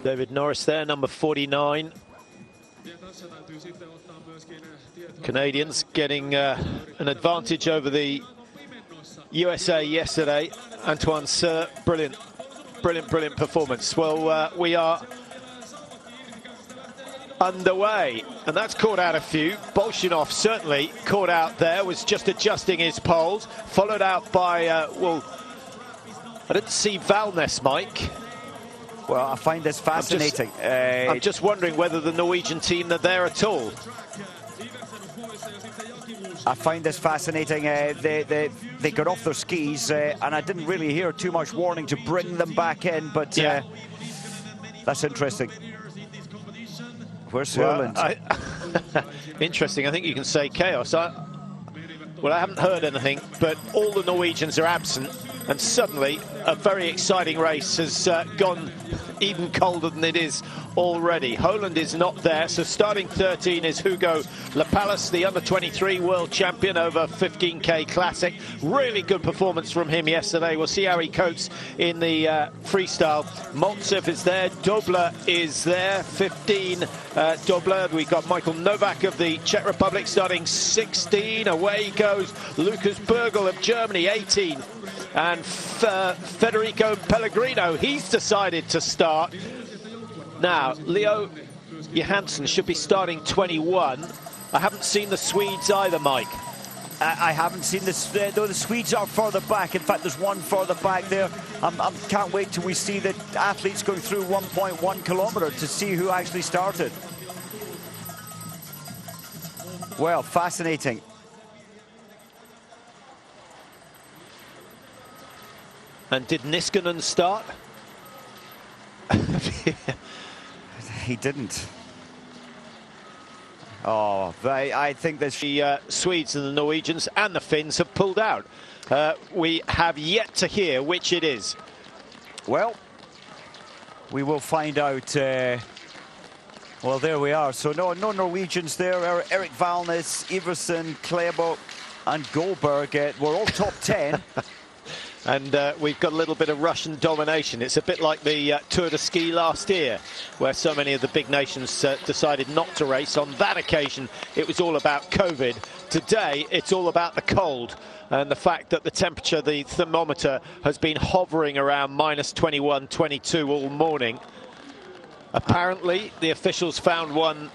David Norris there, number 49. Canadians getting an advantage over the USA yesterday. Antoine Sir, brilliant performance. Well, we are underway, and that's caught out a few. Bolshinov certainly caught out there, was just adjusting his poles, followed out by, well, I didn't see Valnes, Mike. Well, I find this fascinating. I'm just wondering whether the Norwegian team are there at all. I find this fascinating. They got off their skis, and I didn't really hear too much warning to bring them back in, but yeah. That's interesting. Where's Ireland? Interesting. I think you can say chaos. Well, I haven't heard anything, but all the Norwegians are absent, and suddenly a very exciting race has gone even colder than it is already. Holland is not there, so starting 13 is Hugo Lapalus, the under-23 world champion over 15K Classic. Really good performance from him yesterday. We'll see how he copes in the freestyle. Maltsev is there, Dobler is there, 15 Dobler. We've got Michael Novak of the Czech Republic starting 16. Away goes Lucas Bergel of Germany, 18. And Federico Pellegrino, he's decided to start. Now, Leo Johansson should be starting 21. I haven't seen the Swedes either, Mike. I haven't seen this, though the Swedes are further back. In fact, there's one further back there. I can't wait till we see the athletes going through 1.1 kilometer to see who actually started. Well, fascinating. And did Niskanen start? He didn't. Oh, I think there's... The Swedes and the Norwegians and the Finns have pulled out. We have yet to hear which it is. Well, we will find out. Well, there we are. So no Norwegians there. Erik Valnes, Iversen, Klebo and Goldberg were all top 10. And we've got a little bit of Russian domination. It's a bit like the Tour de Ski last year, where so many of the big nations decided not to race. On that occasion, it was all about COVID. Today, it's all about the cold and the fact that the temperature, the thermometer, has been hovering around minus 21, 22 all morning. Apparently, the officials found one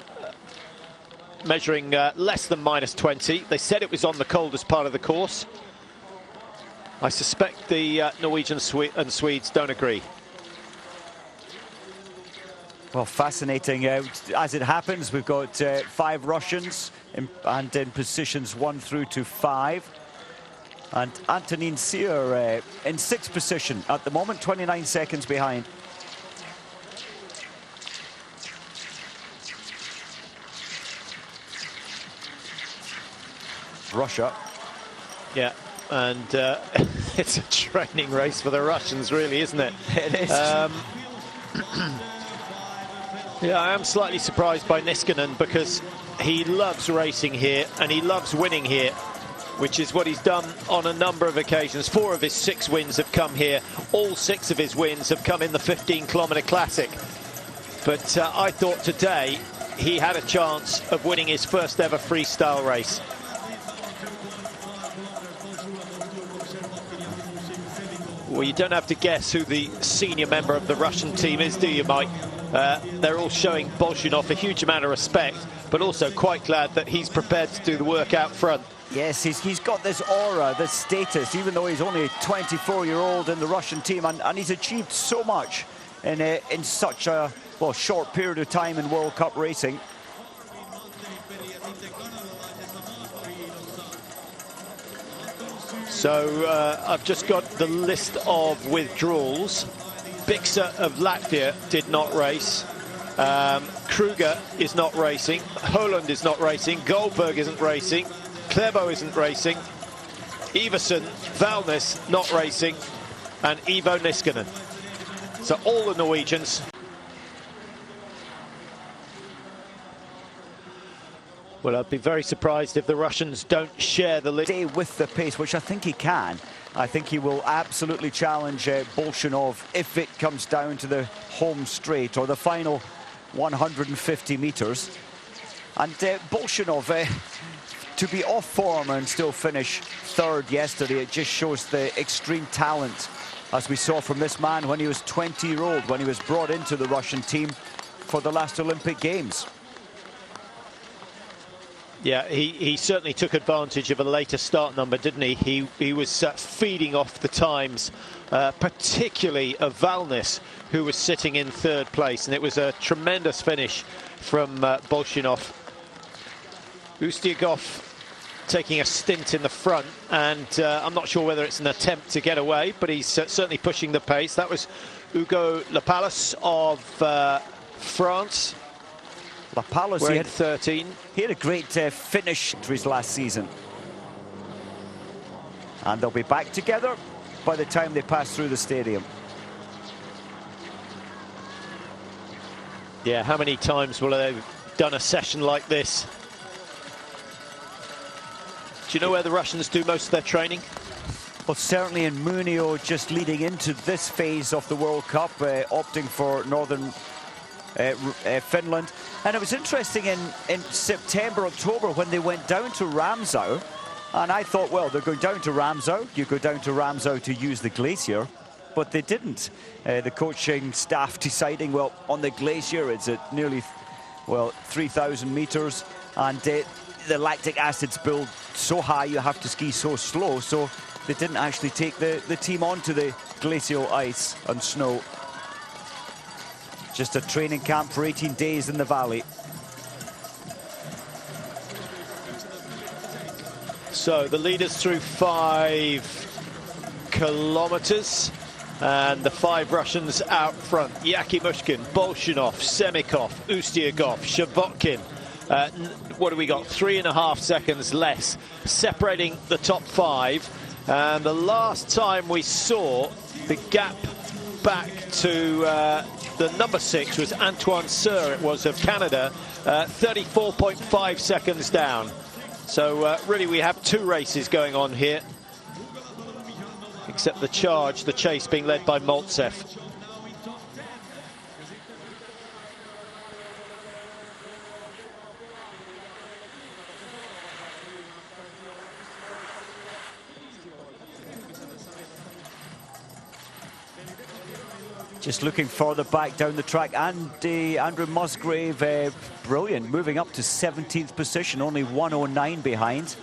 measuring less than minus 20. They said it was on the coldest part of the course. I suspect the Norwegians and Swedes don't agree. Well, fascinating. As it happens, we've got 5 Russians in positions 1 through to 5. And Antonin Sear in 6th position at the moment, 29 seconds behind. Russia. Yeah. And it's a training race for the Russians, really, isn't it? It is. Yeah, I am slightly surprised by Niskanen because he loves racing here and he loves winning here, which is what he's done on a number of occasions. 4 of his 6 wins have come here. All 6 of his wins have come in the 15-kilometer Classic. But I thought today he had a chance of winning his first ever freestyle race. Well, you don't have to guess who the senior member of the Russian team is, do you, Mike? They're all showing Bolshinov a huge amount of respect, but also quite glad that he's prepared to do the work out front. Yes, he's got this aura, this status, even though he's only a 24-year-old in the Russian team, and he's achieved so much in such a short period of time in World Cup racing. So I've just got the list of withdrawals. Biksa of Latvia did not race. Kruger is not racing. Holland is not racing. Goldberg isn't racing. Klebo isn't racing. Iversen, Valnes not racing. And Ivo Niskanen. So all the Norwegians. Well, I'd be very surprised if the Russians don't share the lead. Stay with the pace, which I think he can. I think he will absolutely challenge Bolshinov if it comes down to the home straight or the final 150 meters. And Bolshinov, to be off form and still finish third yesterday, it just shows the extreme talent, as we saw from this man when he was 20-year-old, when he was brought into the Russian team for the last Olympic Games. Yeah, he certainly took advantage of a later start number, didn't he? He was feeding off the times, particularly of Valnis, who was sitting in third place, and it was a tremendous finish from Bolshinov. Ustiagov taking a stint in the front, and I'm not sure whether it's an attempt to get away, but he's certainly pushing the pace. That was Hugo Lapalus of France. Lapalus, he had 13. He had a great finish to his last season. And they'll be back together by the time they pass through the stadium. Yeah, how many times will they have done a session like this? Do you know where the Russians do most of their training? Well, certainly in Munio, just leading into this phase of the World Cup, opting for northern Finland. And it was interesting in September, October, when they went down to Ramsau, and I thought, well, they're going down to Ramsau. You go down to Ramsau to use the glacier, but they didn't. The coaching staff deciding, well, on the glacier, it's at nearly, well, 3,000 meters, and the lactic acids build so high, you have to ski so slow, so they didn't actually take the team onto the glacial ice and snow. Just a training camp for 18 days in the valley. So the leaders through 5 kilometers, and the 5 Russians out front: Yakimushkin, Bolshinov, Semikov, Ustiagov, Shavotkin. What do we got? 3.5 seconds less separating the top 5. And the last time we saw the gap back to the number 6 was Antoine Seur, it was, of Canada, 34.5 seconds down. So really we have 2 races going on here, except the chase being led by Maltsev. Just looking further back down the track, Andrew Musgrave, brilliant, moving up to 17th position, only 109 behind.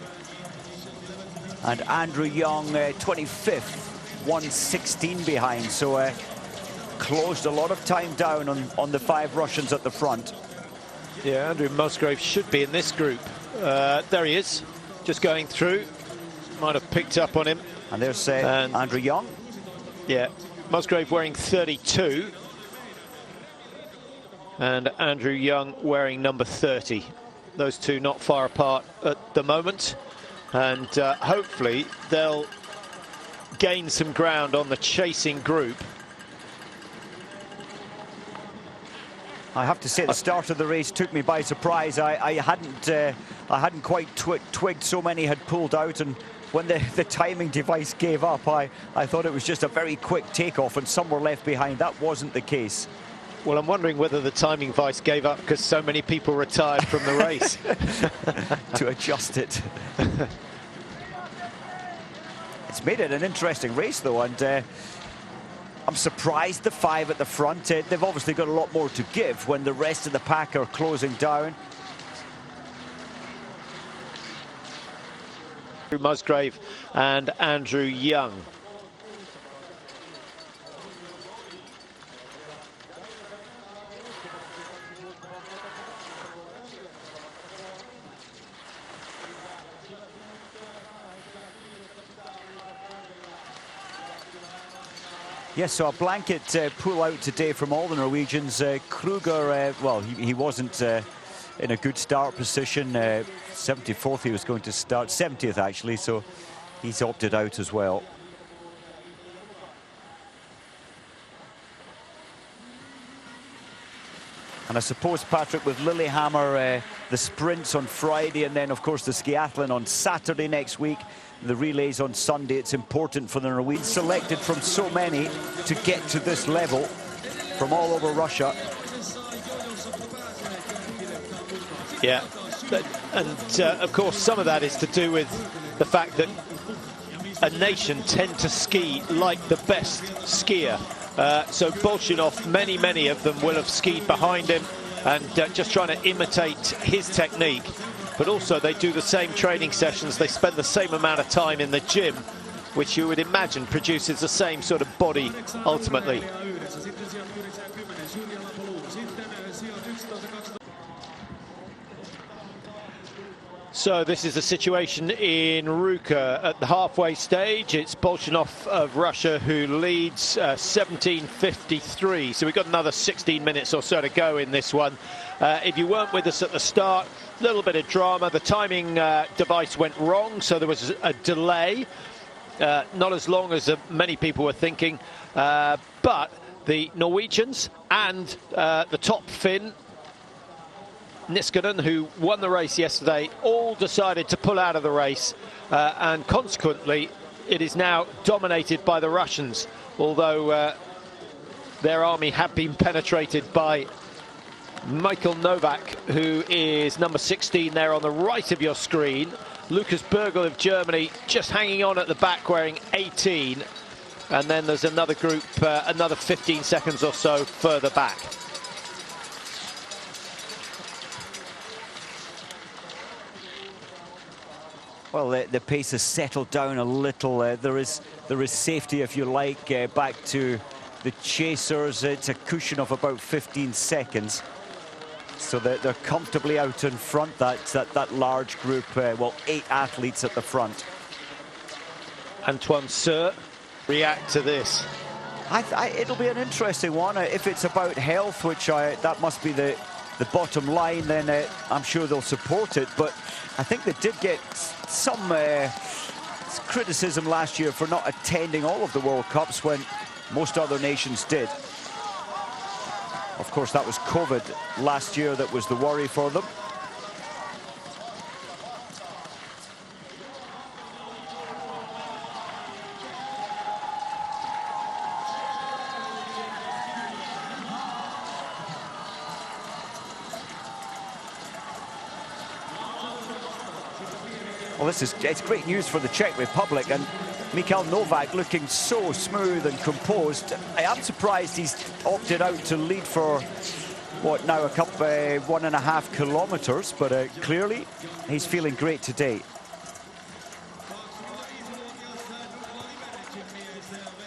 And Andrew Young, 25th, 116 behind. So closed a lot of time down on the 5 Russians at the front. Yeah, Andrew Musgrave should be in this group. There he is, just going through. Might have picked up on him. And there's Andrew Young. Yeah. Musgrave wearing 32, and Andrew Young wearing number 30. Those two not far apart at the moment, and hopefully they'll gain some ground on the chasing group. I have to say, the start of the race took me by surprise. I hadn't quite twigged so many had pulled out, and when the timing device gave up, I thought it was just a very quick takeoff and some were left behind. That wasn't the case. Well, I'm wondering whether the timing device gave up because so many people retired from the race. To adjust it. It's made it an interesting race, though, and I'm surprised the 5 at the front. They've obviously got a lot more to give when the rest of the pack are closing down. Musgrave and Andrew Young. Yes, so a blanket pull out today from all the Norwegians. Kruger, well, he wasn't in a good start position. 74th he was going to start, 70th actually, so he's opted out as well. And I suppose, Patrick, with Lillehammer the sprints on Friday, and then of course the skiathlon on Saturday next week, the relays on Sunday. It's important for the Norwegians, selected from so many, to get to this level from all over Russia. Yeah, and of course some of that is to do with the fact that a nation tend to ski like the best skier. So Bolshinov, many of them will have skied behind him and just trying to imitate his technique. But also they do the same training sessions, they spend the same amount of time in the gym, which you would imagine produces the same sort of body ultimately. So this is the situation in Ruka at the halfway stage. It's Bolshinov of Russia who leads 17:53. So we've got another 16 minutes or so to go in this one. If you weren't with us at the start, a little bit of drama. The timing device went wrong, so there was a delay. Not as long as many people were thinking. But the Norwegians and the top Finn, Niskanen, who won the race yesterday, all decided to pull out of the race, and consequently it is now dominated by the Russians, although their army have been penetrated by Michael Novak, who is number 16 there on the right of your screen. Lukas Bergel of Germany just hanging on at the back wearing 18, and then there's another group, another 15 seconds or so further back. Well, the pace has settled down a little. There is safety, if you like, back to the chasers. It's a cushion of about 15 seconds. So they're comfortably out in front. That large group, well, 8 athletes at the front. Antoine Sir, react to this. It'll be an interesting one. If it's about health, which that must be the bottom line, then I'm sure they'll support it. But I think they did get some criticism last year for not attending all of the World Cups when most other nations did. Of course, that was COVID last year that was the worry for them. Well, it's great news for the Czech Republic, and Michael Novak looking so smooth and composed. I am surprised he's opted out to lead for, what now, 1.5 kilometers, but clearly he's feeling great today.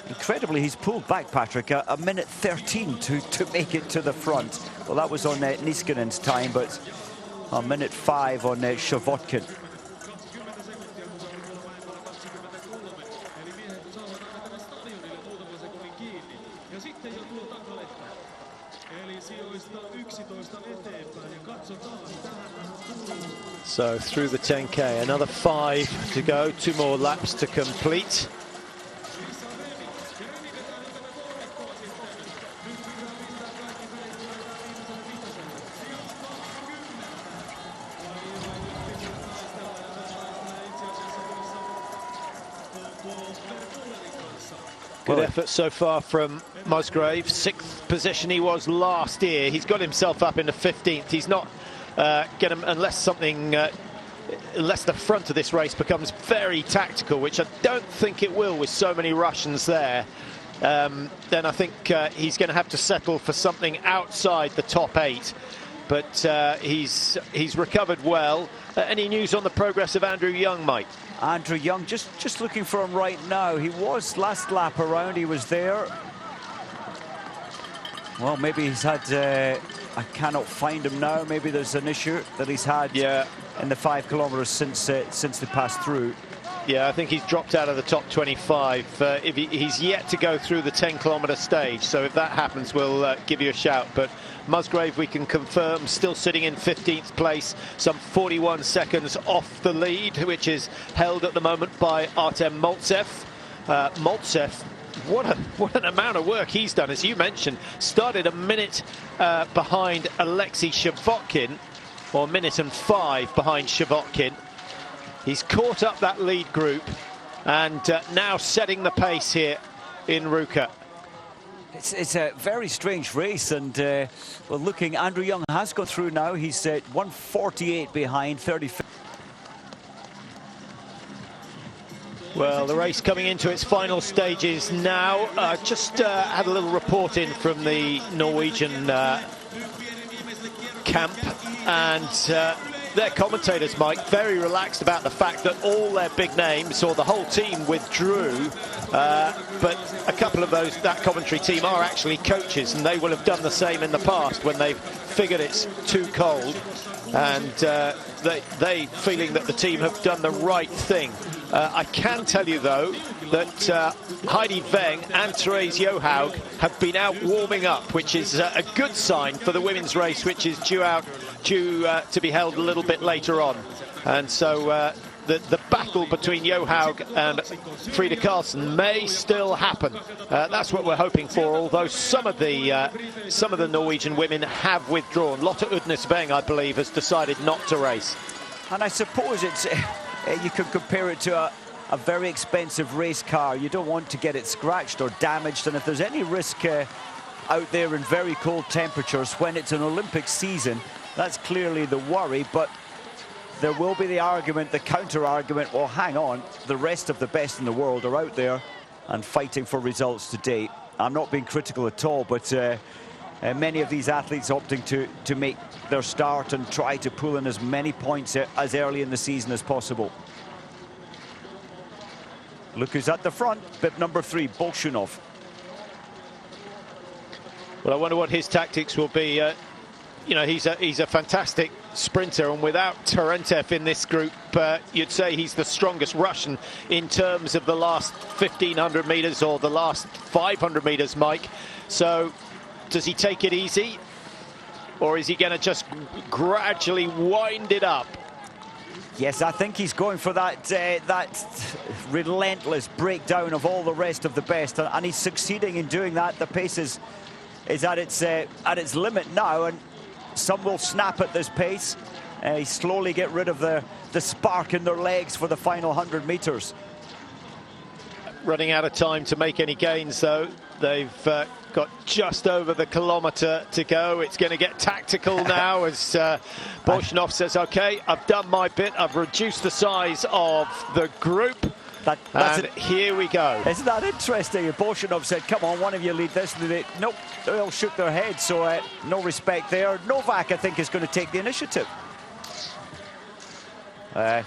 Incredibly, he's pulled back, Patrick, a minute 13 to make it to the front. Well, that was on Niskanen's time, but a minute 5 on Shavotkin. So through the 10K, another 5 to go, 2 more laps to complete. Good effort so far from Musgrave. 6th position he was last year. He's got himself up into 15th. He's not get him unless the front of this race becomes very tactical, which I don't think it will with so many Russians there. Then I think he's going to have to settle for something outside the top 8. But he's recovered well. Any news on the progress of Andrew Young, Mike? Andrew Young, just looking for him right now. He was last lap around, he was there. Well, maybe he's had, I cannot find him now. Maybe there's an issue that he's had in the 5 kilometers since they passed through. Yeah, I think he's dropped out of the top 25. He's yet to go through the 10-kilometer stage, so if that happens, we'll give you a shout. But Musgrave, we can confirm, still sitting in 15th place, some 41 seconds off the lead, which is held at the moment by Artem Maltsev. Maltsev, what an amount of work he's done, as you mentioned. Started a minute behind Alexei Shavotkin, or a minute and 5 behind Shavotkin. He's caught up that lead group and now setting the pace here in Ruka. It's a very strange race, and well, looking, Andrew Young has got through now. He's 148 behind, 35. Well, the race coming into its final stages now. Just had a little report in from the Norwegian camp, and their commentators, Mike, very relaxed about the fact that all their big names, or the whole team, withdrew. But a couple of those, that commentary team, are actually coaches, and they will have done the same in the past when they've figured it's too cold. And they feeling that the team have done the right thing. I can tell you, though, that Heidi Weng and Therese Johaug have been out warming up, which is a good sign for the women's race, which is due to be held a little bit later on. And so the battle between Johaug and Frida Karlsson may still happen. That's what we're hoping for, although some of the Norwegian women have withdrawn. Lotte Udnes Weng, I believe, has decided not to race. And I suppose it's you can compare it to a very expensive race car. You don't want to get it scratched or damaged, and if there's any risk out there in very cold temperatures when it's an Olympic season, that's clearly the worry. But there will be the argument, the counter-argument, well, hang on, the rest of the best in the world are out there and fighting for results today. I'm not being critical at all, but many of these athletes opting to make their start and try to pull in as many points as early in the season as possible. Look who's at the front, bib number 3, Bolshunov. Well, I wonder what his tactics will be. You know, he's a fantastic sprinter, and without Tarentev in this group, you'd say he's the strongest Russian in terms of the last 1,500 meters or the last 500 meters, Mike. So does he take it easy, or is he going to just gradually wind it up? Yes, I think he's going for that relentless breakdown of all the rest of the best, and he's succeeding in doing that. The pace is at its limit now, and some will snap at this pace. Slowly get rid of the spark in their legs for the final 100 meters. Running out of time to make any gains, though. They've got just over the kilometre to go. It's going to get tactical now as Bolshunov says, OK, I've done my bit. I've reduced the size of the group. And here we go. Isn't that interesting? Bolshunov said, come on, one of you lead this. Nope, they all shook their heads, so no respect there. Novak, I think, is going to take the initiative.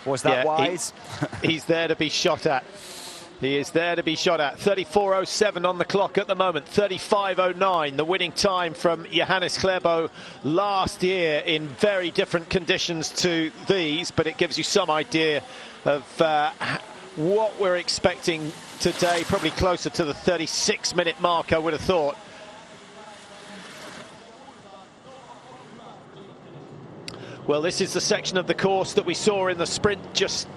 Was that wise? He's there to be shot at. He is there to be shot at. 34.07 on the clock at the moment. 35.09, the winning time from Johannes Klæbo last year in very different conditions to these, but it gives you some idea of what we're expecting today. Probably closer to the 36-minute mark, I would have thought. Well, this is the section of the course that we saw in the sprint just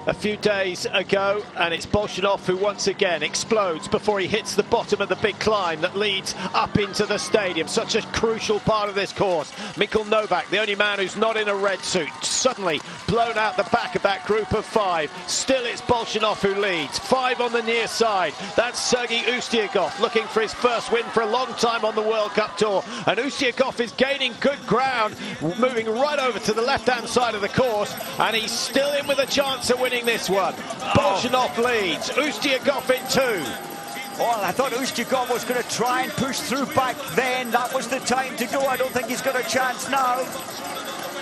a few days ago, and it's Bolshunov who once again explodes before he hits the bottom of the big climb that leads up into the stadium. Such a crucial part of this course. Mikkel Novak, the only man who's not in a red suit, suddenly blown out the back of that group of 5. Still it's Bolshunov who leads. 5 on the near side. That's Sergei Ustiakov looking for his first win for a long time on the World Cup Tour, and Ustiakov is gaining good ground, moving right over to the left-hand side of the course, and he's still in with a chance of winning this one. Bolshunov leads, Ustiakov in 2. Well, I thought Ustiakov was going to try and push through back then. That was the time to go. I don't think he's got a chance now.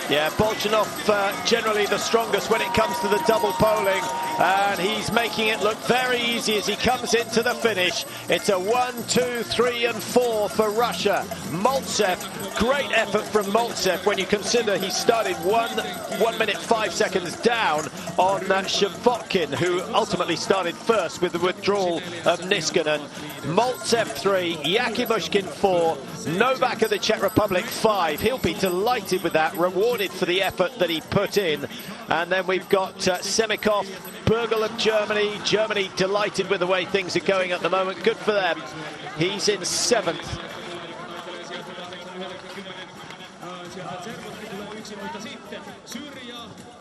Yeah, Bolshunov generally the strongest when it comes to the double poling, and he's making it look very easy as he comes into the finish. It's a 1, 2, 3 and 4 for Russia. Maltsev, great effort from Maltsev when you consider he started 1 minute 5 seconds down on Shavotkin, who ultimately started first with the withdrawal of Niskanen. Maltsev 3, Yakimushkin 4, Novak of the Czech Republic 5. He'll be delighted with that, rewarded for the effort that he put in. And then we've got Semikov, Bergel of Germany. Germany delighted with the way things are going at the moment. Good for them. He's in 7th.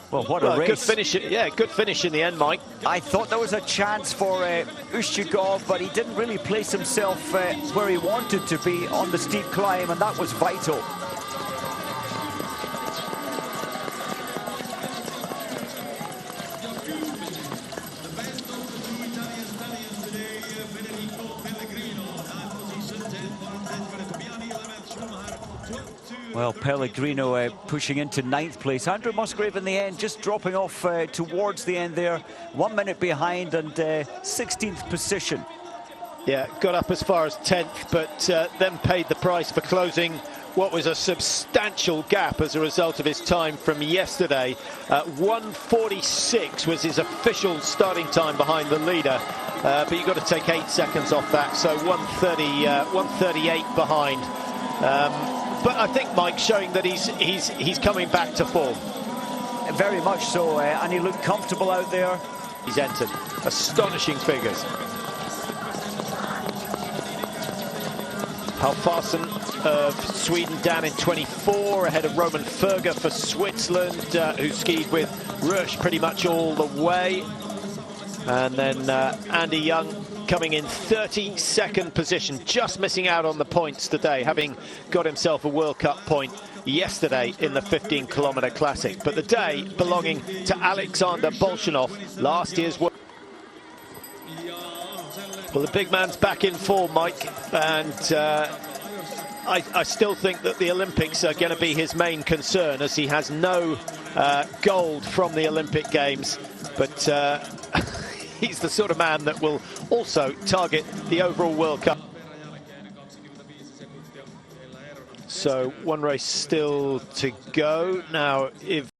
Well, what a race. Good finish, yeah, good finish in the end, Mike. I thought there was a chance for Ushchikov, but he didn't really place himself where he wanted to be on the steep climb, and that was vital. Well, Pellegrino pushing into 9th place. Andrew Musgrave in the end, just dropping off towards the end there. 1 minute behind and 16th position. Yeah, got up as far as 10th, but then paid the price for closing what was a substantial gap as a result of his time from yesterday. 1:46 was his official starting time behind the leader, but you've got to take 8 seconds off that, so 1:38 behind. But I think Mike showing that he's coming back to form. Very much so, and he looked comfortable out there. He's entered astonishing figures. Halfarsson of Sweden down in 24, ahead of Roman Ferger for Switzerland, who skied with Rush pretty much all the way. And then Andy Young coming in 32nd position, just missing out on the points today, having got himself a World Cup point yesterday in the 15-kilometer classic. But the day belonging to Alexander Bolshinov, last year's World. Well, the big man's back in form, Mike, and I still think that the Olympics are going to be his main concern, as he has no gold from the Olympic Games. But he's the sort of man that will also target the overall World Cup. So one race still to go. Now, if